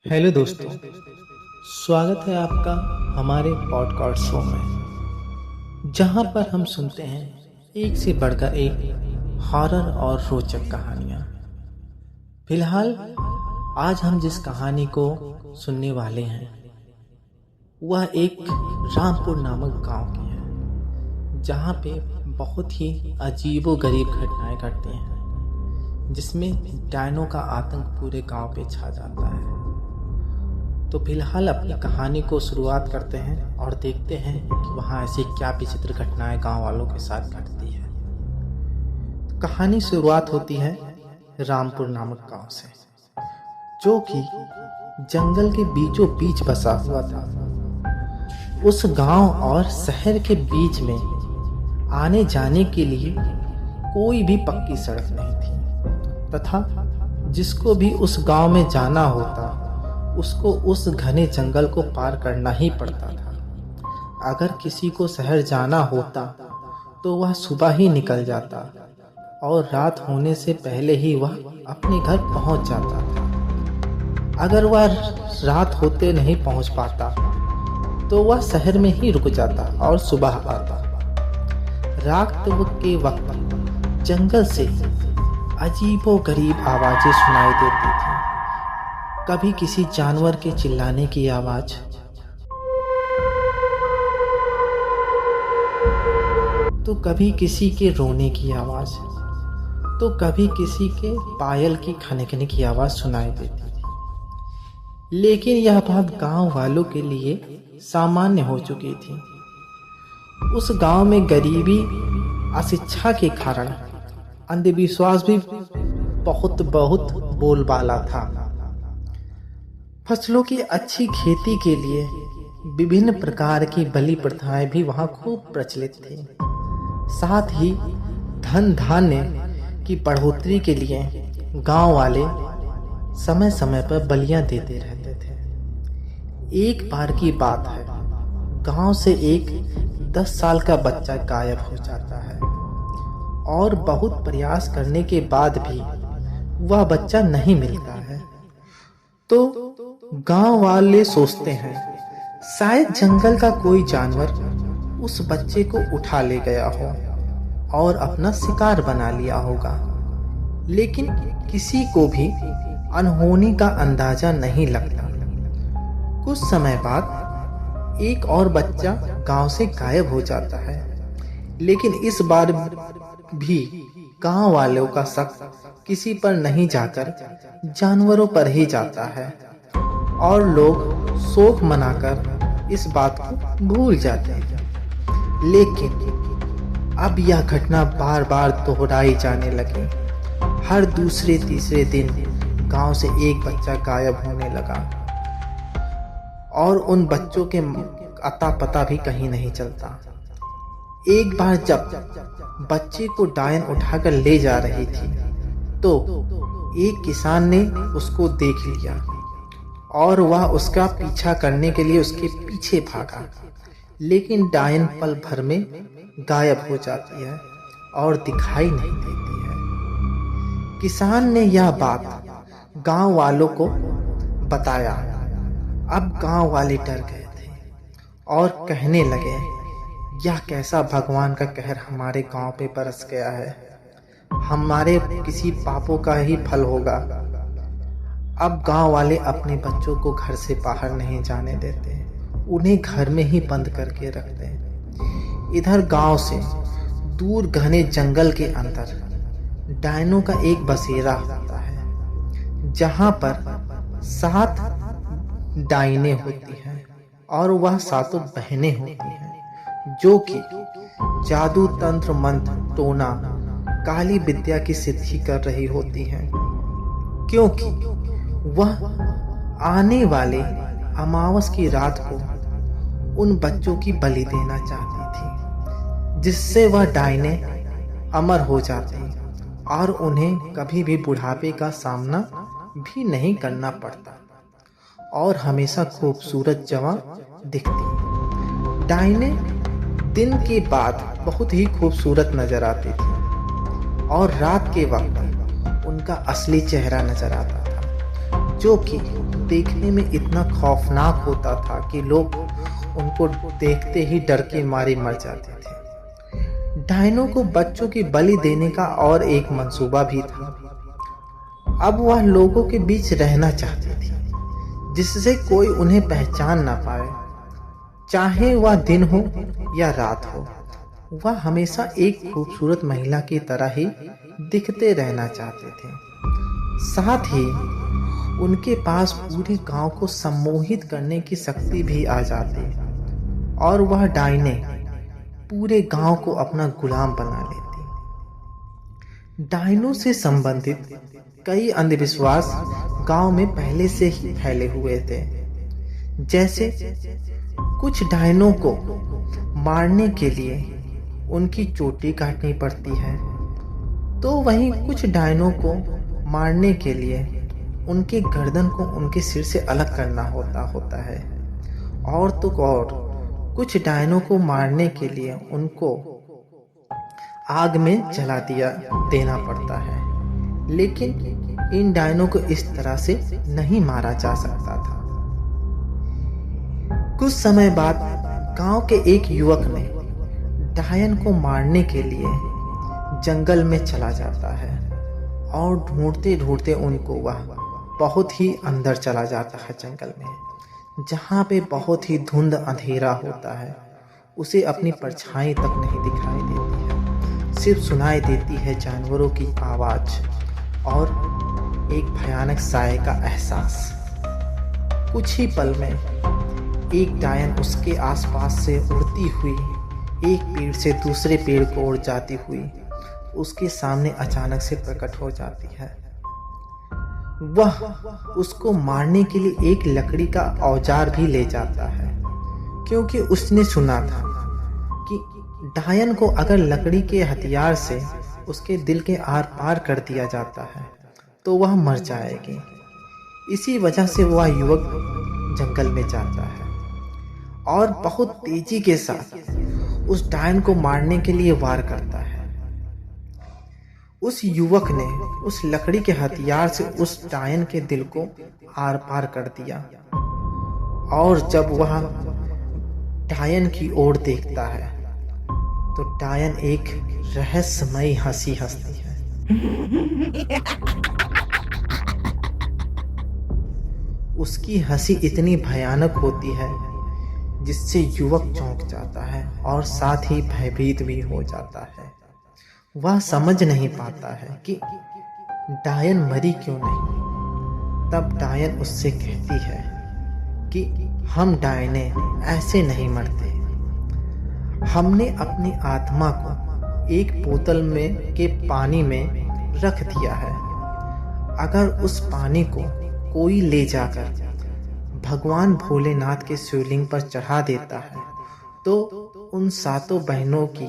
Hello दोस्तों, स्वागत है आपका हमारे पॉडकास्ट शो में, जहां पर हम सुनते हैं एक से बढ़कर एक हॉरर और रोचक कहानियां। फिलहाल आज हम जिस कहानी को सुनने वाले हैं वह एक रामपुर नामक गांव की है, जहां पे बहुत ही अजीबोगरीब घटनाएं घटती हैं, जिसमें डायनों का आतंक पूरे गांव पे छा जाता है। तो फिलहाल अपनी कहानी को शुरुआत करते हैं और देखते हैं कि वहाँ ऐसी क्या विचित्र घटनाएं गांव वालों के साथ घटती है। तो कहानी शुरुआत होती है रामपुर नामक गांव से, जो कि जंगल के बीचों बीच बसा हुआ था। उस गांव और शहर के बीच में आने जाने के लिए कोई भी पक्की सड़क नहीं थी, तथा जिसको भी उस गांव में जाना होता उसको उस घने जंगल को पार करना ही पड़ता था। अगर किसी को शहर जाना होता तो वह सुबह ही निकल जाता और रात होने से पहले ही वह अपने घर पहुंच जाता था। अगर वह रात होते नहीं पहुंच पाता तो वह शहर में ही रुक जाता और सुबह आता। रात के वक्त जंगल से अजीबोगरीब आवाजें सुनाई देती थी। कभी किसी जानवर के चिल्लाने की आवाज, तो कभी किसी के रोने की आवाज, तो कभी किसी के पायल की खनकने की आवाज सुनाई देती थी। लेकिन यह बात गांव वालों के लिए सामान्य हो चुकी थी। उस गांव में गरीबी, अशिक्षा के कारण अंधविश्वास भी बहुत बोलबाला था। फसलों की अच्छी खेती के लिए विभिन्न प्रकार की बलि प्रथाएं भी वहां खूब प्रचलित थी। साथ ही धन धान्य की बढ़ोतरी के लिए गांव वाले समय समय पर बलियां देते रहते थे। एक बार की बात है, गांव से एक 10 साल का बच्चा गायब हो जाता है और बहुत प्रयास करने के बाद भी वह बच्चा नहीं मिलता है। तो गांव वाले सोचते हैं शायद जंगल का कोई जानवर उस बच्चे को उठा ले गया हो और अपना शिकार बना लिया होगा। लेकिन किसी को भी अनहोनी का अंदाजा नहीं लगता। कुछ समय बाद एक और बच्चा गांव से गायब हो जाता है, लेकिन इस बार भी गांव वालों का शक किसी पर नहीं जाकर जानवरों पर ही जाता है और लोग शोक मनाकर इस बात को भूल जाते हैं। लेकिन अब यह घटना बार बार दोहराई जाने लगी। हर दूसरे तीसरे दिन गांव से एक बच्चा गायब होने लगा और उन बच्चों के अता पता भी कहीं नहीं चलता। एक बार जब बच्चे को डायन उठाकर ले जा रही थी तो एक किसान ने उसको देख लिया और वह उसका पीछा करने के लिए उसके पीछे भागा। लेकिन डायन पल भर में गायब हो जाती है और दिखाई नहीं देती है। किसान ने यह बात गांव वालों को बताया। अब गांव वाले डर गए थे और कहने लगे, यह कैसा भगवान का कहर हमारे गांव पे बरस गया है। हमारे किसी पापों का ही फल होगा। अब गांव वाले अपने बच्चों को घर से बाहर नहीं जाने देते, उन्हें घर में ही बंद करके रखते हैं। इधर गांव से दूर घने जंगल के अंदर डायनों का एक बसेरा होता है, जहां पर 7 डायने होती हैं और वह 7 बहनें होती हैं, जो कि जादू, तंत्र, मंत्र, टोना, काली विद्या की सिद्धि कर रही होती हैं, क्योंकि वह आने वाले अमावस की रात को उन बच्चों की बलि देना चाहती थी, जिससे वह डायने अमर हो जाती और उन्हें कभी भी बुढ़ापे का सामना भी नहीं करना पड़ता और हमेशा खूबसूरत जवां दिखती। डायने दिन के बाद बहुत ही खूबसूरत नजर आती थी और रात के वक्त उनका असली चेहरा नजर आता था, जो कि देखने में इतना खौफनाक होता था कि लोग उनको देखते ही डर के मारे मर जाते थे। डायनो को बच्चों की बलि देने का और एक मंसूबा भी था। अब वह लोगों के बीच रहना चाहती थी, जिससे कोई उन्हें पहचान ना पाए। चाहे वह दिन हो या रात हो, वह हमेशा एक खूबसूरत महिला की तरह ही दिखते रहना चाहते थे। साथ ही उनके पास पूरे गांव को सम्मोहित करने की शक्ति भी आ जाती और वह डायने पूरे गांव को अपना गुलाम बना लेती। डायनो से संबंधित कई अंधविश्वास गांव में पहले से ही फैले हुए थे। जैसे कुछ डायनों को मारने के लिए उनकी चोटी काटनी पड़ती है, तो वहीं कुछ डायनों को मारने के लिए उनके गर्दन को उनके सिर से अलग करना होता है। और तो और कुछ डायनों को मारने के लिए उनको आग में जला देना पड़ता है। लेकिन इन डायनों को इस तरह से नहीं मारा जा सकता था। कुछ समय बाद गांव के एक युवक ने डायन को मारने के लिए जंगल में चला जाता है और ढूंढते ढूंढते उनको वह बहुत ही अंदर चला जाता है जंगल में, जहाँ पे बहुत ही धुंध अंधेरा होता है। उसे अपनी परछाई तक नहीं दिखाई देती है, सिर्फ सुनाई देती है जानवरों की आवाज और एक भयानक साए का एहसास। कुछ ही पल में एक डायन उसके आसपास से उड़ती हुई एक पेड़ से दूसरे पेड़ को उड़ जाती हुई उसके सामने अचानक से प्रकट हो जाती है। वह उसको मारने के लिए एक लकड़ी का औजार भी ले जाता है, क्योंकि उसने सुना था कि डायन को अगर लकड़ी के हथियार से उसके दिल के आर पार कर दिया जाता है तो वह मर जाएगी। इसी वजह से वह युवक जंगल में जाता है और बहुत तेजी के साथ उस डायन को मारने के लिए वार करता है। उस युवक ने उस लकड़ी के हथियार से उस डायन के दिल को आर पार कर दिया और जब वह डायन की ओर देखता है तो डायन एक रहस्यमयी हंसी हंसती है। उसकी हंसी इतनी भयानक होती है जिससे युवक चौंक जाता है और साथ ही भयभीत भी हो जाता है। वह समझ नहीं पाता है कि डायन मरी क्यों नहीं। तब डायन उससे कहती है कि हम डायने ऐसे नहीं मरते। हमने अपनी आत्मा को एक बोतल में के पानी में रख दिया है। अगर उस पानी को कोई ले जाकर भगवान भोलेनाथ के शिवलिंग पर चढ़ा देता है तो उन सातों बहनों की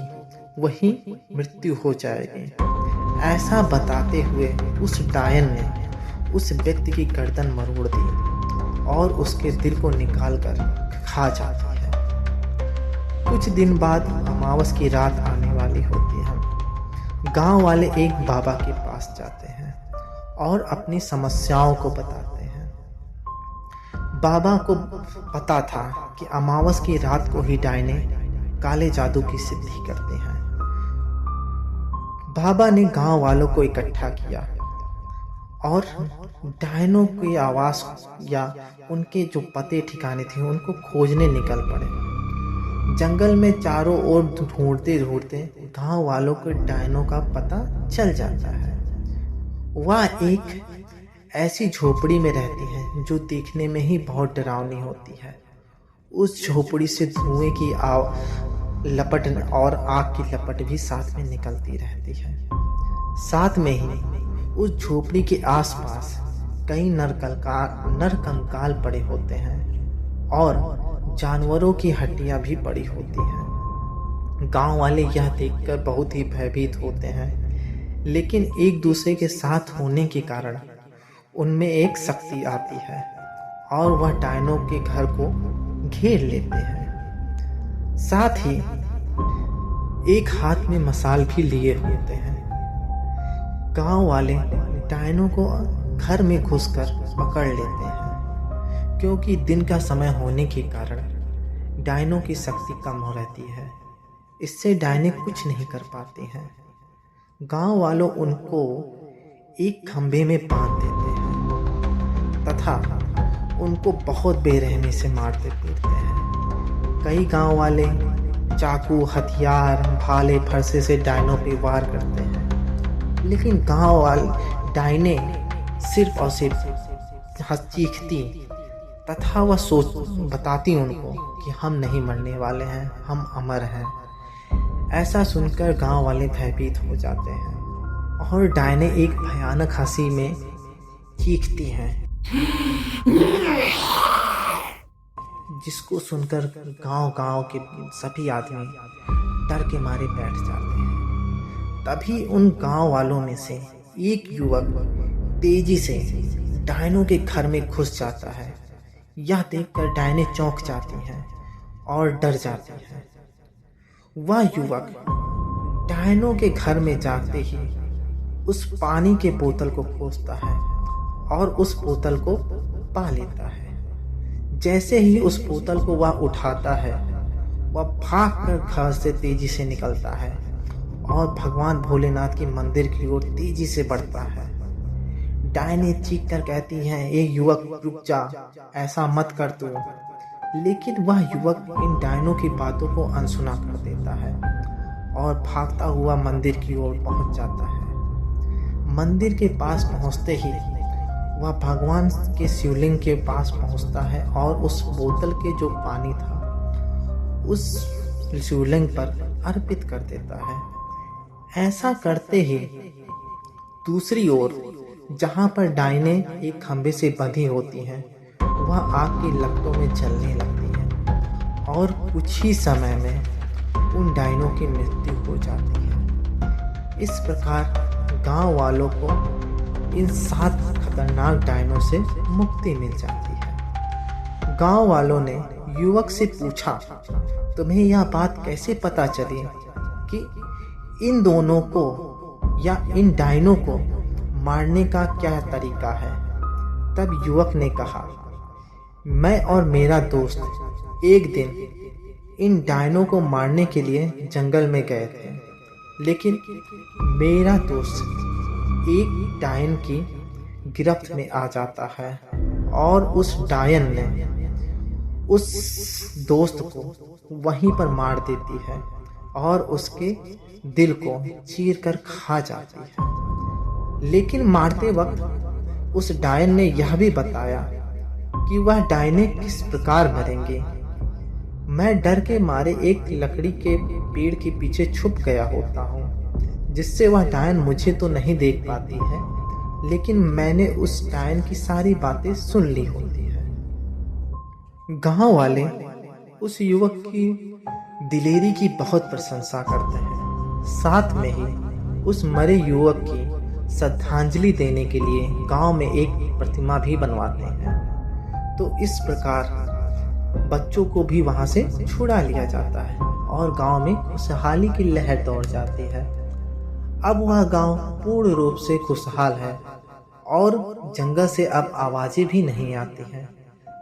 वही मृत्यु हो जाएगी। ऐसा बताते हुए उस डायन ने उस व्यक्ति की गर्दन मरोड़ दी और उसके दिल को निकालकर खा जाती है। कुछ दिन बाद अमावस की रात आने वाली होती है। गांव वाले एक बाबा के पास जाते हैं और अपनी समस्याओं को बताते हैं। बाबा को पता था कि अमावस की रात को ही डायने काले जादू की सिद्धि करते हैं। बाबा ने गांव वालों को इकट्ठा किया और डायनों की आवाज या उनके जो पते ठिकाने थे उनको खोजने निकल पड़े। जंगल में चारों ओर ढूंढते ढूंढते गांव वालों को डायनों का पता चल जाता है। वह एक ऐसी झोपड़ी में रहती है जो देखने में ही बहुत डरावनी होती है। उस झोपड़ी से धुएं की लपट और आग की लपट भी साथ में निकलती रहती है। साथ में ही उस झोपड़ी के आसपास कई नरकंकाल पड़े होते हैं और जानवरों की हड्डियां भी पड़ी होती हैं। गांव वाले यह देखकर बहुत ही भयभीत होते हैं, लेकिन एक दूसरे के साथ होने के कारण उनमें एक शक्ति आती है और वह डायनों के घर को घेर लेते हैं। साथ ही एक हाथ में मसाल भी लिए होते हैं। गांव वाले डायनो को घर में घुसकर पकड़ लेते हैं, क्योंकि दिन का समय होने के कारण डायनो की शक्ति कम हो रहती है। इससे डायने कुछ नहीं कर पाते हैं। गांव वालों उनको एक खंभे में बांध देते हैं तथा उनको बहुत बेरहमी से मारते पीटते हैं। कई गांव वाले चाकू, हथियार, भाले, फरसे से डायनो पे वार करते हैं, लेकिन गांव वाले डायने सिर्फ और सिर्फ चीखती तथा वह बताती उनको कि हम नहीं मरने वाले हैं, हम अमर हैं। ऐसा सुनकर गांव वाले भयभीत हो जाते हैं और डायने एक भयानक हंसी में चीखती हैं, जिसको सुनकर गांव के सभी आदमी डर के मारे बैठ जाते हैं। तभी उन गांव वालों में से एक युवक तेजी से डायनो के घर में घुस जाता है। यह देखकर डायने चौंक जाती हैं और डर जाती हैं। वह युवक डायनो के घर में जाते ही उस पानी के बोतल को खोजता है और उस बोतल को पा लेता है। जैसे ही उस बोतल को वह उठाता है, वह भागकर घर से तेजी से निकलता है और भगवान भोलेनाथ के मंदिर की ओर तेजी से बढ़ता है। डायने चीख कर कहती हैं, ए युवक रुक जा, ऐसा मत कर तू। लेकिन वह युवक इन डायनों की बातों को अनसुना कर देता है और भागता हुआ मंदिर की ओर पहुंच जाता है। मंदिर के पास पहुंचते ही वह भगवान के शिवलिंग के पास पहुंचता है और उस बोतल के जो पानी था उस शिवलिंग पर अर्पित कर देता है। ऐसा करते ही दूसरी ओर जहां पर डायने एक खंभे से बंधी होती हैं, वह आग की लपटों में जलने लगती है और कुछ ही समय में उन डायनों की मृत्यु हो जाती है। इस प्रकार गांव वालों को इन 7 खतरनाक डायनों से मुक्ति मिल जाती है। गांव वालों ने युवक से पूछा, तुम्हें यह बात कैसे पता चली कि इन दोनों को या इन डायनों को मारने का क्या तरीका है? तब युवक ने कहा, मैं और मेरा दोस्त एक दिन इन डायनों को मारने के लिए जंगल में गए थे, लेकिन मेरा दोस्त एक डायन की गिरफ्त में आ जाता है और उस डायन ने उस दोस्त को वहीं पर मार देती है और उसके दिल को चीर कर खा जाती है। लेकिन मारते वक्त उस डायन ने यह भी बताया कि वह डायने किस प्रकार मरेंगे। मैं डर के मारे एक लकड़ी के पेड़ के पीछे छुप गया होता हूँ, जिससे वह डायन मुझे तो नहीं देख पाती है, लेकिन मैंने उस डायन की सारी बातें सुन ली होती है। गांव वाले उस युवक की दिलेरी की बहुत प्रशंसा करते हैं। साथ में ही उस मरे युवक की श्रद्धांजलि देने के लिए गांव में एक प्रतिमा भी बनवाते हैं। तो इस प्रकार बच्चों को भी वहां से छुड़ा लिया जाता है और गांव में खुशहाली की लहर दौड़ जाती है। अब वह गांव पूर्ण रूप से खुशहाल है और जंगल से अब आवाजें भी नहीं आती हैं।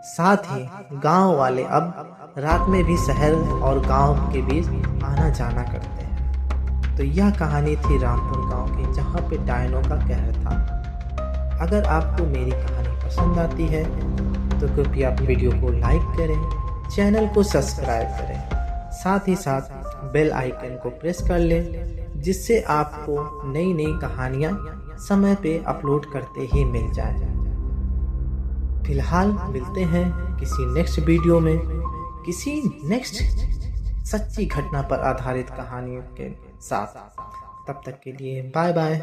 साथ ही गांव वाले अब रात में भी शहर और गांव के बीच आना जाना करते हैं। तो यह कहानी थी रामपुर गांव की, जहां पे डायनों का कहर था। अगर आपको मेरी कहानी पसंद आती है तो कृपया वीडियो को लाइक करें, चैनल को सब्सक्राइब करें, साथ ही साथ बेल आइकन को प्रेस कर लें, जिससे आपको नई नई कहानियाँ समय पे अपलोड करते ही मिल जाए। फिलहाल मिलते हैं किसी नेक्स्ट वीडियो में, किसी नेक्स्ट सच्ची घटना पर आधारित कहानियों के साथ। तब तक के लिए बाय बाय।